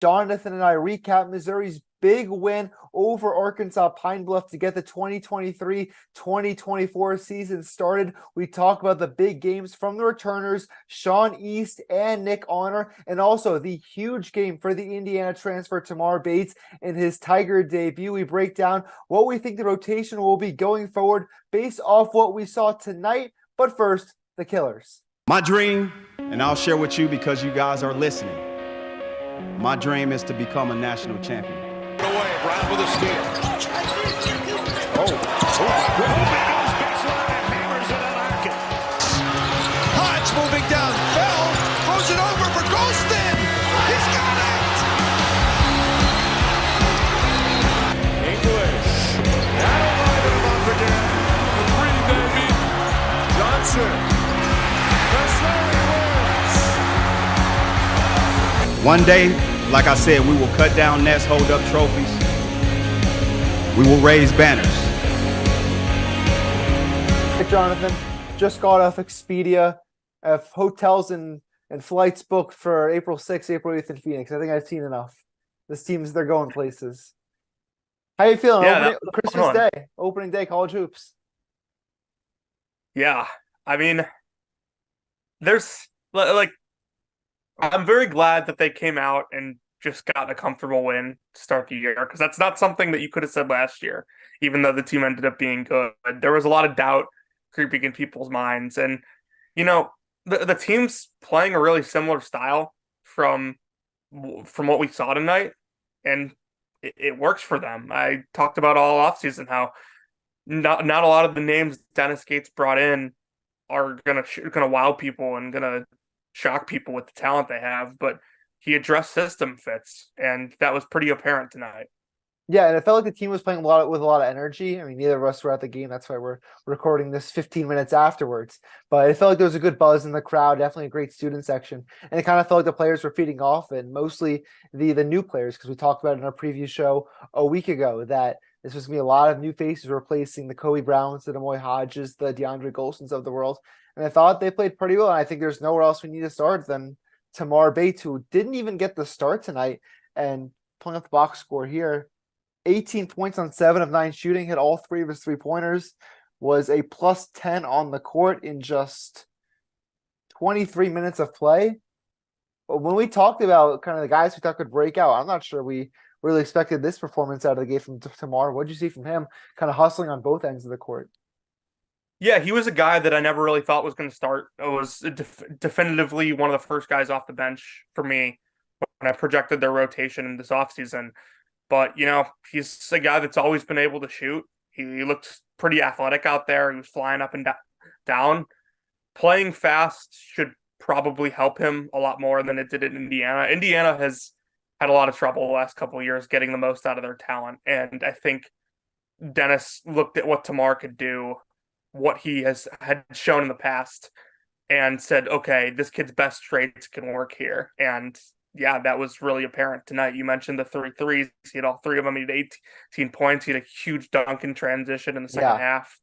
Jonathan and I recap Missouri's big win over Arkansas Pine-Bluff to get the 2023-2024 season started. We talk about the big games from the returners, Sean East and Nick Honor, and also the huge game for the Indiana transfer Tamar Bates in his Tiger debut. We break down what we think the rotation will be going forward based off what we saw tonight. But first, the Killers. My dream, and I'll share with you because you guys are listening, my dream is to become a national champion. Away, Brown with a steal. Hodge moving down, Bell throws it over for Golston. He's got it. English. That'll light him up again. The three, baby. Johnson. One day, like I said, we will cut down nets, hold up trophies. We will raise banners. Hey, Jonathan, just got off Expedia. I have hotels and flights booked for April 6th, April 8th in Phoenix. I think I've seen enough. They're going places. How you feeling? Yeah, Christmas Day, opening day, college hoops. Yeah, I mean, I'm very glad that they came out and just got a comfortable win to start the year, because that's not something that you could have said last year, even though the team ended up being good. There was a lot of doubt creeping in people's minds. And, you know, the team's playing a really similar style from what we saw tonight, and it works for them. I talked about all offseason how not a lot of the names Dennis Gates brought in are gonna wow people and gonna shock people with the talent they have, but he addressed system fits, and that was pretty apparent tonight. Yeah, and it felt like the team was playing with a lot of energy. I mean, neither of us were at the game. That's why we're recording this 15 minutes afterwards. But it felt like there was a good buzz in the crowd, definitely a great student section. And it kind of felt like the players were feeding off, and mostly the new players, because we talked about it in our preview show a week ago that this was going to be a lot of new faces replacing the Kobe Browns, the Demoy Hodges, the DeAndre Golsons of the world. And I thought they played pretty well. And I think there's nowhere else we need to start than Tamar Bates, who didn't even get the start tonight. And pulling up the box score here, 18 points on 7 of 9 shooting, hit all 3 of his 3-pointers, was a plus 10 on the court in just 23 minutes of play. But when we talked about kind of the guys we thought could break out, I'm not sure we really expected this performance out of the game from Tamar. What did you see from him kind of hustling on both ends of the court? Yeah, he was a guy that I never really thought was going to start. It was definitively one of the first guys off the bench for me when I projected their rotation in this offseason. But, you know, he's a guy that's always been able to shoot. He looked pretty athletic out there. He was flying up and down. Playing fast should probably help him a lot more than it did in Indiana. Indiana has had a lot of trouble the last couple of years getting the most out of their talent. And I think Dennis looked at what Tamar could do, what he had shown in the past, and said, okay, this kid's best traits can work here. And yeah, that was really apparent tonight. You mentioned the 3 threes. He had all 3 of them. He had 18 points. He had a huge dunk in transition in the second half.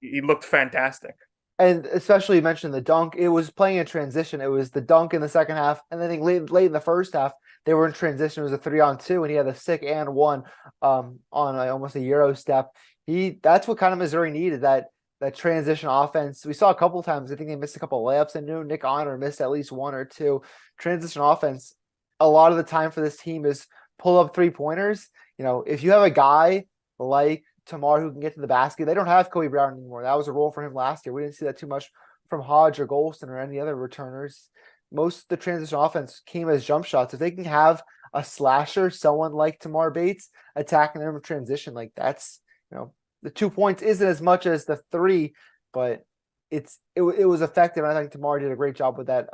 He looked fantastic. And especially you mentioned the dunk. It was playing in transition. It was the dunk in the second half. And then I think late in the first half, they were in transition. It was a 3-on-2, and he had a stick and one on almost a Euro step. That's what kind of Missouri needed, that transition offense. We saw a couple of times. I think they missed a couple of layups. I knew Nick Honor missed at least 1 or 2. Transition offense, a lot of the time for this team is pull up 3-pointers. You know, if you have a guy like Tamar who can get to the basket, they don't have Kobe Brown anymore. That was a role for him last year. We didn't see that too much from Hodge or Golston or any other returners. Most of the transition offense came as jump shots. If they can have a slasher, someone like Tamar Bates attacking them in transition, like that's, you know, the 2 points isn't as much as the 3, but it was effective. And I think Tamar did a great job with that.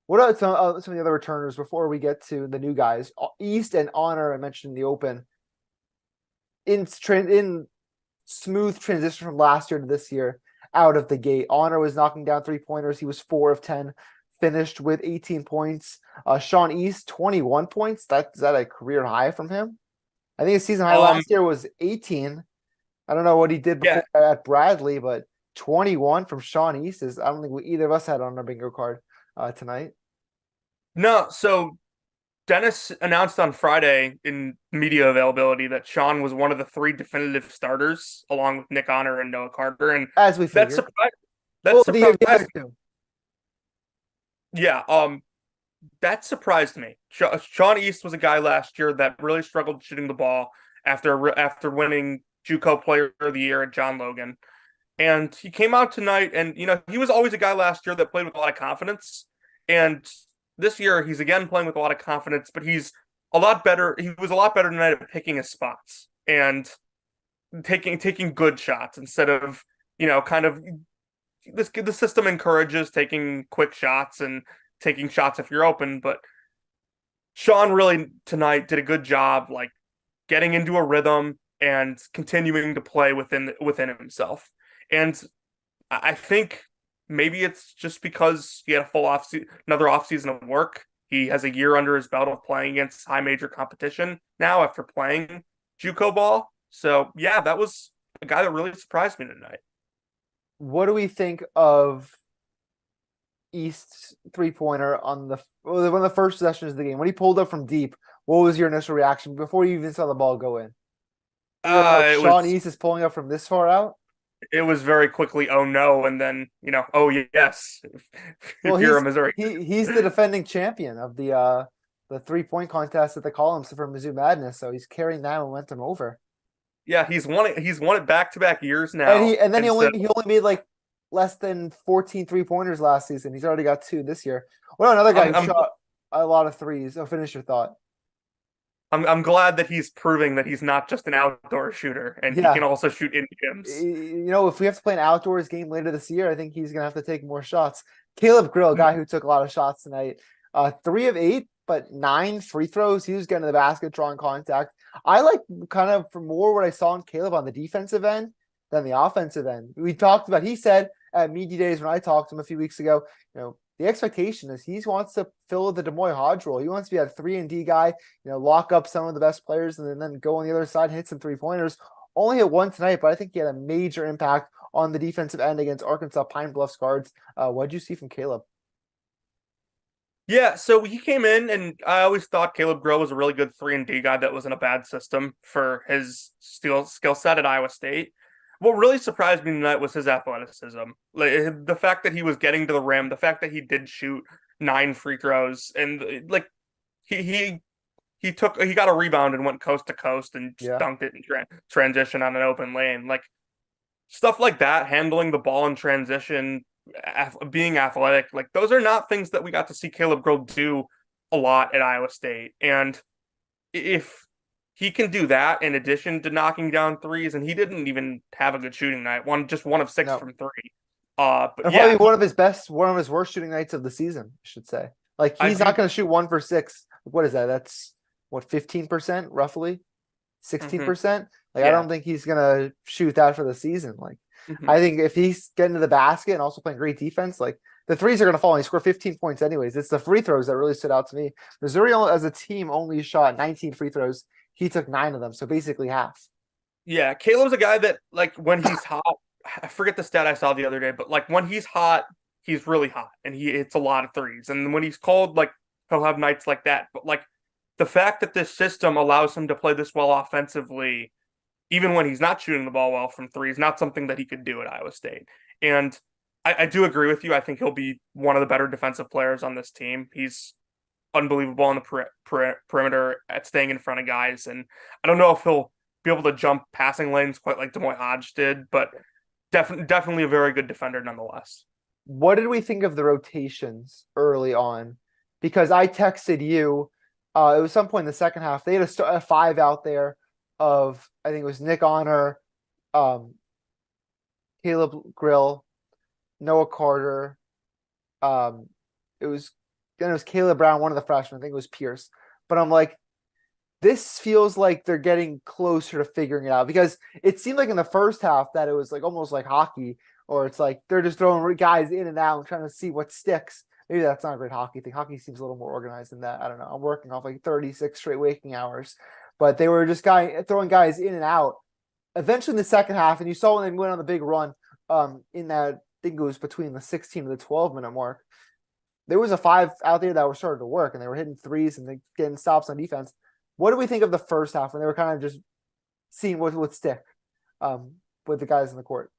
What about some of the other returners before we get to the new guys? East and Honor, I mentioned in the open. In smooth transition from last year to this year, out of the gate. Honor was knocking down 3-pointers. He was 4 of 10, finished with 18 points. Sean East, 21 points. Is that a career high from him? I think his season high last year was 18. I don't know what he did before at Bradley, but 21 from Sean East I don't think either of us had on our bingo card tonight. No, so Dennis announced on Friday in media availability that Sean was one of the three definitive starters, along with Nick Honor and Noah Carter, and As we that figured. surprised that Well, the surprised other two. yeah, that surprised me. Sean East was a guy last year that really struggled shooting the ball after winning JUCO Player of the Year at John Logan, and he came out tonight, and he was always a guy last year that played with a lot of confidence, and this year he's again playing with a lot of confidence, but he's a lot better. He was a lot better tonight at picking his spots and taking good shots instead of kind of the system encourages taking quick shots and taking shots if you're open, but Sean really tonight did a good job, like getting into a rhythm and continuing to play within himself. And I think maybe it's just because he had a another offseason of work. He has a year under his belt of playing against high major competition now after playing JUCO ball. So yeah, that was a guy that really surprised me tonight. What do we think of East's 3-pointer on one of the first possessions of the game when he pulled up from deep? What was your initial reaction before you even saw the ball go in? You're like, It Sean was East is pulling up from this far out. it was very quickly, oh no, and then oh yes, Well, if you're a Missouri. he's the defending champion of the 3-point contest at the columns for Mizzou Madness, so he's carrying that momentum over. Yeah, he's won it back-to-back years And now. then he And so only made like less than 14 3-pointers last season. He's already got 2 this year. Well, another guy who I'm shot a lot of threes. So finish your thought. I'm glad that he's proving that he's not just an outdoor shooter and he Yeah. can also shoot in gyms. If we have to play an outdoors game later this year, I think he's gonna have to take more shots. Caleb Grill, guy who took a lot of shots tonight, 3 of 8, but 9 free throws. He was getting to the basket, drawing contact. I like kind of for more what I saw in Caleb on the defensive end than the offensive end. We talked about. He said at media days when I talked to him a few weeks ago, the expectation is he wants to fill the DeMoy Hodge role. He wants to be a 3-and-D guy, lock up some of the best players and then go on the other side and hit some 3-pointers. Only hit 1 tonight, but I think he had a major impact on the defensive end against Arkansas Pine-Bluff's guards. What'd you see from Caleb? Yeah, so he came in, and I always thought Caleb Grill was a really good 3-and-D guy that was in a bad system for his skill set at Iowa State. What really surprised me tonight was his athleticism. Like the fact that he was getting to the rim, the fact that he did shoot 9 free throws, and like he got a rebound and went coast to coast and just Yeah. dunked it in transition on an open lane. Like stuff like that, handling the ball in transition, being athletic, like those are not things that we got to see Caleb Grill do a lot at Iowa State. And if he can do that in addition to knocking down threes, and he didn't even have a good shooting night, one of 6 No. from 3. But Probably yeah, one of his worst shooting nights of the season, I should say. Like he's not going to shoot 1 for 6. What is that? That's what 15% roughly, 16%. Like I Yeah. don't think he's going to shoot that for the season. Like Mhm. I think if he's getting to the basket and also playing great defense, like the threes are going to fall. And he scored 15 points anyways. It's the free throws that really stood out to me. Missouri as a team only shot 19 free throws. He took 9 of them, so basically half. Yeah, Caleb's a guy that, like, when he's hot, I forget the stat I saw the other day, but like when he's hot, he's really hot and he hits a lot of threes. And when he's cold, like he'll have nights like that. But like the fact that this system allows him to play this well offensively, even when he's not shooting the ball well from 3, is not something that he could do at Iowa State. And I do agree with you. I think he'll be one of the better defensive players on this team. He's unbelievable on the perimeter at staying in front of guys. And I don't know if he'll be able to jump passing lanes quite like DeMoy Hodge did, but definitely a very good defender nonetheless. What did we think of the rotations early on? Because I texted you, it was some point in the second half. They had a 5 out there of, I think it was Nick Honor, Caleb Grill, Noah Carter. It was Caleb Brown, one of the freshmen. I think it was Pierce. But I'm like, this feels like they're getting closer to figuring it out, because it seemed like in the first half that it was like almost like hockey, or it's like they're just throwing guys in and out and trying to see what sticks. Maybe that's not a great hockey thing. Hockey seems a little more organized than that. I don't know. I'm working off like 36 straight waking hours, but they were just throwing guys in and out. Eventually in the second half, and you saw when they went on the big run, in that, I think it was between the 16 and the 12-minute mark, there was a five out there that were starting to work, and they were hitting threes and they getting stops on defense. What do we think of the first half when they were kind of just seeing what would stick with the guys in the court?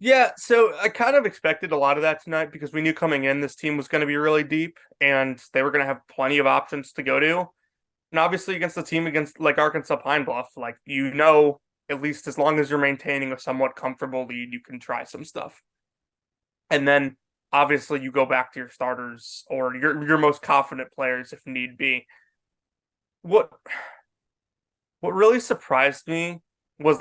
Yeah, so I kind of expected a lot of that tonight because we knew coming in this team was going to be really deep and they were going to have plenty of options to go to. And obviously against the team against like Arkansas Pine-Bluff, like at least as long as you're maintaining a somewhat comfortable lead, you can try some stuff. And then obviously you go back to your starters or your most confident players if need be. What what really surprised me was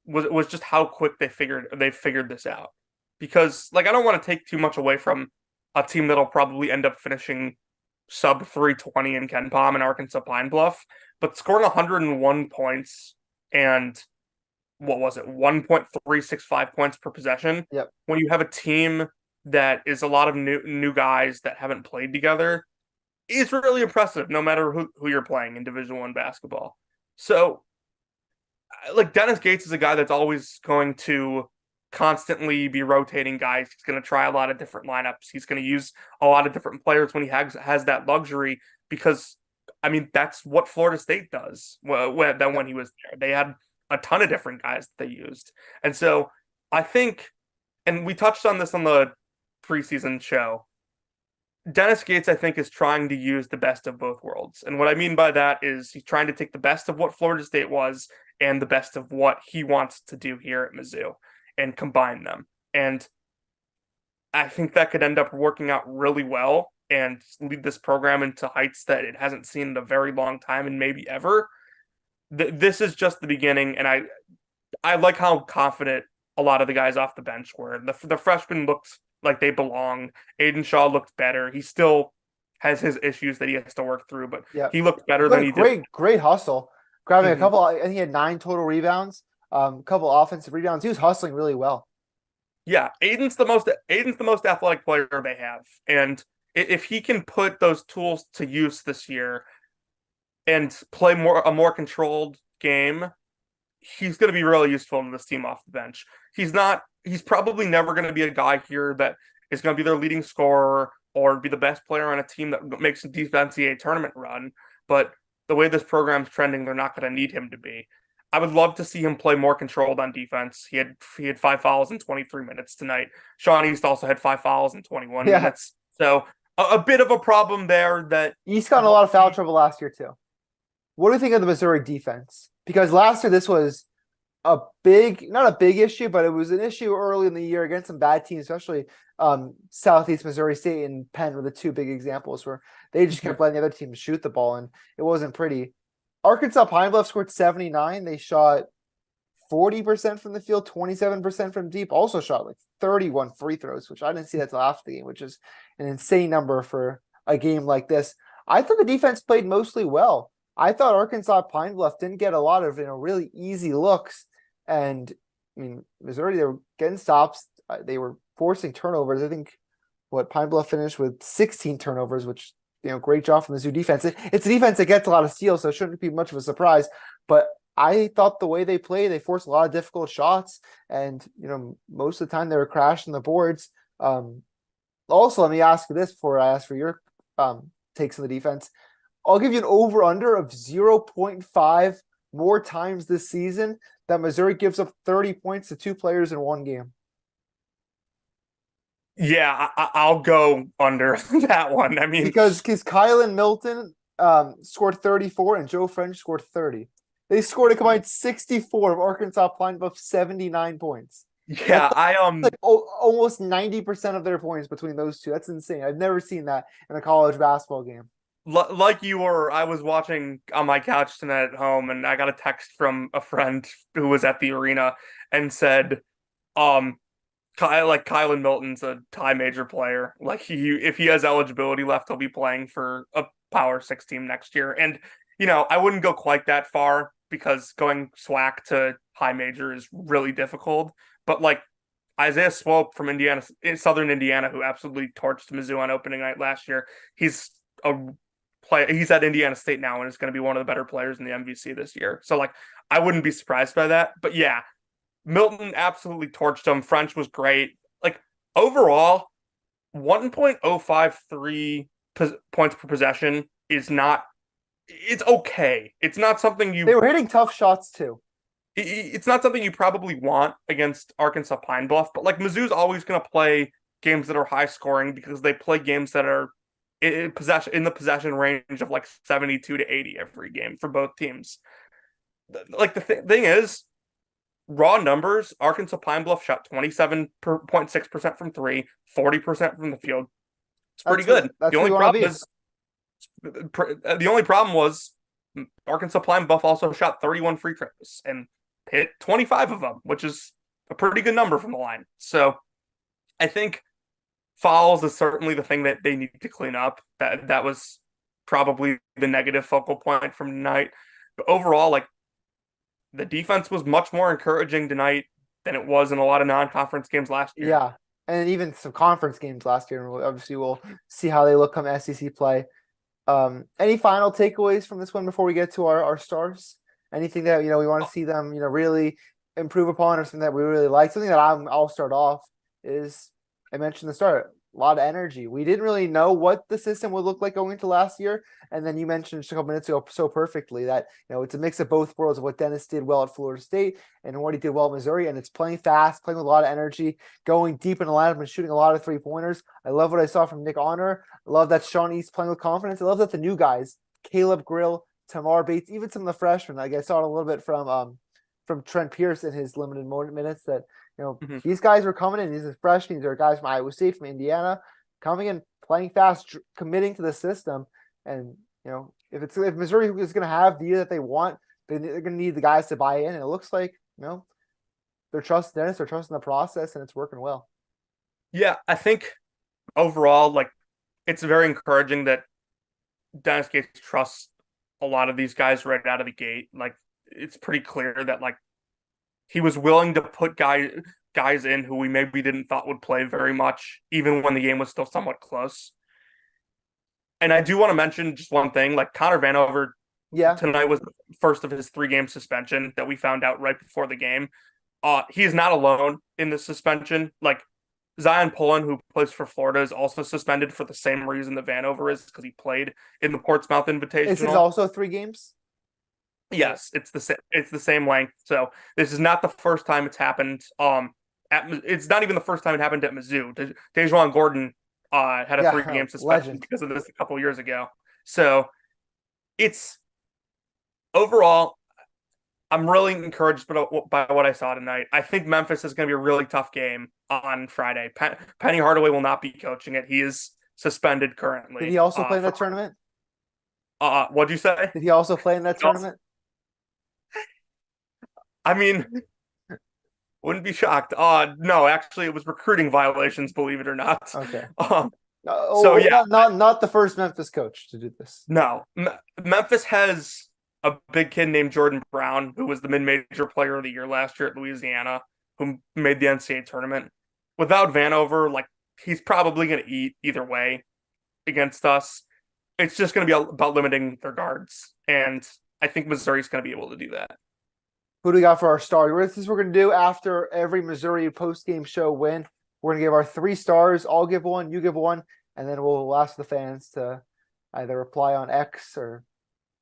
was just how quick they figured this out. Because like I don't want to take too much away from a team that'll probably end up finishing sub 320 in Ken Palm and Arkansas Pine Bluff, but scoring 101 points and what was it, 1.365 points per possession. Yep. When you have a team that is a lot of new guys that haven't played together, is really impressive no matter who you're playing in Division One basketball. So like Dennis Gates is a guy that's always going to constantly be rotating guys. He's going to try a lot of different lineups. He's going to use a lot of different players when he has that luxury because, I mean, that's what Florida State does when he was there. They had a ton of different guys that they used. And so I think, and we touched on this on the preseason show, Dennis Gates, I think, is trying to use the best of both worlds. And what I mean by that is he's trying to take the best of what Florida State was and the best of what he wants to do here at Mizzou and combine them. And I think that could end up working out really well and lead this program into heights that it hasn't seen in a very long time and maybe ever. This is just the beginning, and I like how confident a lot of the guys off the bench were. The freshmen looked like they belong. Aiden Shaw looked better. He still has his issues that he has to work through, but he looked better than he did. Great hustle. Grabbing a couple, I think he had 9 total rebounds, a couple offensive rebounds. He was hustling really well. Yeah, Aiden's the most athletic player they have. And if he can put those tools to use this year and play a more controlled game, he's going to be really useful to this team off the bench. He's probably never going to be a guy here that is going to be their leading scorer or be the best player on a team that makes a defense NCAA tournament run. But the way this program's trending, they're not going to need him to be. I would love to see him play more controlled on defense. He had 5 fouls in 23 minutes tonight. Sean East also had 5 fouls in 21 minutes. So a bit of a problem there that East got in a lot of foul trouble last year too. What do you think of the Missouri defense? Because last year this was not a big issue, but it was an issue early in the year against some bad teams, especially Southeast Missouri State and Penn were the 2 big examples where they just kept letting the other team shoot the ball, and it wasn't pretty. Arkansas Pine-Bluff scored 79. They shot 40% from the field, 27% from deep, also shot like 31 free throws, which I didn't see that till after the game, which is an insane number for a game like this. I thought the defense played mostly well. I thought Arkansas Pine-Bluff didn't get a lot of really easy looks. And I mean, Missouri, they were getting stops. They were forcing turnovers. I think Pine-Bluff finished with 16 turnovers, which, great job from the Mizzou defense. It's a defense that gets a lot of steals, so it shouldn't be much of a surprise. But I thought the way they played, they forced a lot of difficult shots. And, most of the time they were crashing the boards. Also, let me ask you this before I ask for your takes on the defense. I'll give you an over-under of 0.5 more times this season that Missouri gives up 30 points to 2 players in one game. Yeah, I'll go under that one. I mean, because Kylan Milton scored 34 and Joe French scored 30. They scored a combined 64 of Arkansas Pine-Bluff 79 points. Yeah, like almost 90% of their points between those two. That's insane. I've never seen that in a college basketball game. Like you were, I was watching on my couch tonight at home, and I got a text from a friend who was at the arena and said, Kylan Milton's a high major player. Like if he has eligibility left, he'll be playing for a Power 6 team next year. And, I wouldn't go quite that far because going SWAC to high major is really difficult. But like Isaiah Swope from Southern Indiana, who absolutely torched Mizzou on opening night last year, he's at Indiana State now and is going to be one of the better players in the MVC this year. So like, I wouldn't be surprised by that. But yeah, Milton absolutely torched him. French was great. Like overall, 1.053 points per possession is not. It's okay. It's not something They were hitting tough shots too. It's not something you probably want against Arkansas Pine-Bluff, but like Mizzou's always going to play games that are high scoring because they play games that are in the possession range of like 72 to 80 every game for both teams. Like thing is, raw numbers, Arkansas Pine-Bluff shot 27.6% from three, 40% from the field. It's pretty good. The only problem was Arkansas Pine-Bluff also shot 31 free throws and hit 25 of them, which is a pretty good number from the line. So I think fouls is certainly the thing that they need to clean up. That was probably the negative focal point from tonight. But overall, like the defense was much more encouraging tonight than it was in a lot of non-conference games last year. Yeah, and even some conference games last year. Obviously, we'll see how they look come SEC play. Any final takeaways from this one before we get to our stars? Anything that we want to see them really improve upon, or something that we really like? Something that I'll start off is, I mentioned the start, a lot of energy. We didn't really know what the system would look like going into last year, and then you mentioned just a couple minutes ago so perfectly that it's a mix of both worlds of what Dennis did well at Florida State and what he did well at Missouri, and it's playing fast, playing with a lot of energy, going deep in the lineup and shooting a lot of 3-pointers. I love what I saw from Nick Honor. I love that Sean East playing with confidence. I love that the new guys, Caleb Grill, Tamar Bates, even some of the freshmen, like I saw it a little bit from Trent Pierce in his limited minutes, that these guys were coming in. These are freshmen. These are guys from Iowa State, from Indiana, coming in, playing fast, committing to the system. And if Missouri is going to have the year that they want, they're going to need the guys to buy in. And it looks like they're trusting Dennis, they're trusting the process, and it's working well. Yeah, I think overall, like, it's very encouraging that Dennis Gates trusts a lot of these guys right out of the gate. Like, it's pretty clear that like he was willing to put guys in who we maybe didn't thought would play very much, even when the game was still somewhat close. And I do want to mention just one thing, like Connor Vanover tonight was the first of his 3-game suspension that we found out right before the game. He is not alone in the suspension. Like Zion Pullen, who plays for Florida, is also suspended for the same reason that Vanover is, because he played in the Portsmouth Invitational. This is also 3 games? Yes, it's the same length. So this is not the first time it's happened. It's not even the first time it happened at Mizzou. Dejuan Gordon had a 3-game suspension because of this a couple years ago. So it's overall, I'm really encouraged by what I saw tonight. I think Memphis is going to be a really tough game on Friday. Penny Hardaway will not be coaching it. He is suspended currently. Did he also play in that tournament? What'd you say? Did he also play in that tournament? I mean, wouldn't be shocked. No, actually, it was recruiting violations, believe it or not. Okay. So yeah, not the first Memphis coach to do this. No, Memphis has a big kid named Jordan Brown, who was the mid-major player of the year last year at Louisiana, who made the NCAA tournament. Without Vanover, like, he's probably going to eat either way against us. It's just going to be about limiting their guards, and I think Missouri's going to be able to do that. Who do we got for our star? This is what we're going to do after every Missouri post-game show win. We're going to give our 3 stars. I'll give one, you give one, and then we'll ask the fans to either reply on X, or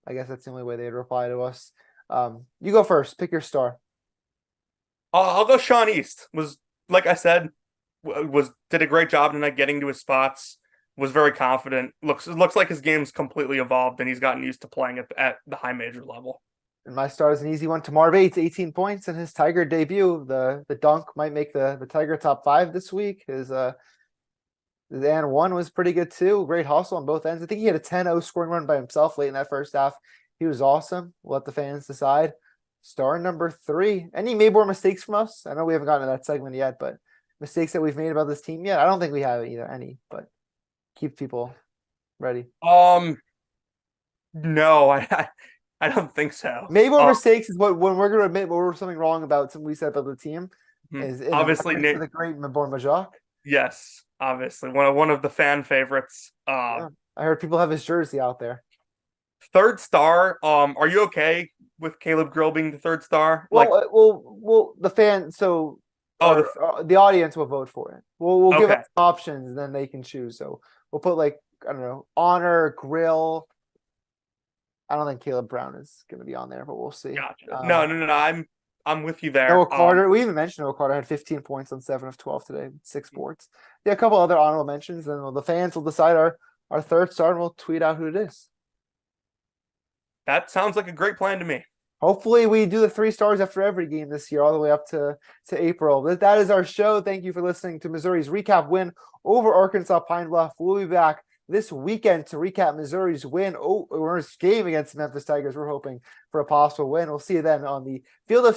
I guess that's the only way they'd reply to us. You go first. Pick your star. I'll go Sean East. Was, like I said, did a great job tonight getting to his spots. Was very confident. Looks like his game's completely evolved, and he's gotten used to playing at the high major level. And my star is an easy one. Tamar Bates, 18 points in his Tiger debut. The dunk might make the Tiger top 5 this week. His and one was pretty good too. Great hustle on both ends. I think he had a 10-0 scoring run by himself late in that first half. He was awesome. We'll let the fans decide. Star number 3. Any made more mistakes from us? I know we haven't gotten to that segment yet, but mistakes that we've made about this team yet? I don't think we have either any, but keep people ready. No, I don't think so. Maybe more mistakes is when we're going to admit when we're something wrong about something we said about the team. Is obviously Nick, the great Mabor Majak. Yes, obviously one of the fan favorites. I heard people have his jersey out there. 3rd star. Are you okay with Caleb Grill being the 3rd star? Well, the fan. So Oh, the audience will vote for it. We'll give Okay. us options, and then they can choose. So we'll put like, I don't know, honor, grill. I don't think Caleb Brown is going to be on there, but we'll see. Gotcha. No. I'm with you there. Noah Carter. We even mentioned Noah Carter had 15 points on 7 of 12 today, 6 boards. Yeah, a couple other honorable mentions. Then the fans will decide our third star, and we'll tweet out who it is. That sounds like a great plan to me. Hopefully we do the 3 stars after every game this year, all the way up to April. That is our show. Thank you for listening to Missouri's recap win over Arkansas Pine-Bluff. We'll be back this weekend to recap Missouri's win or game against the Memphis Tigers. We're hoping for a possible win. We'll see you then on the Field of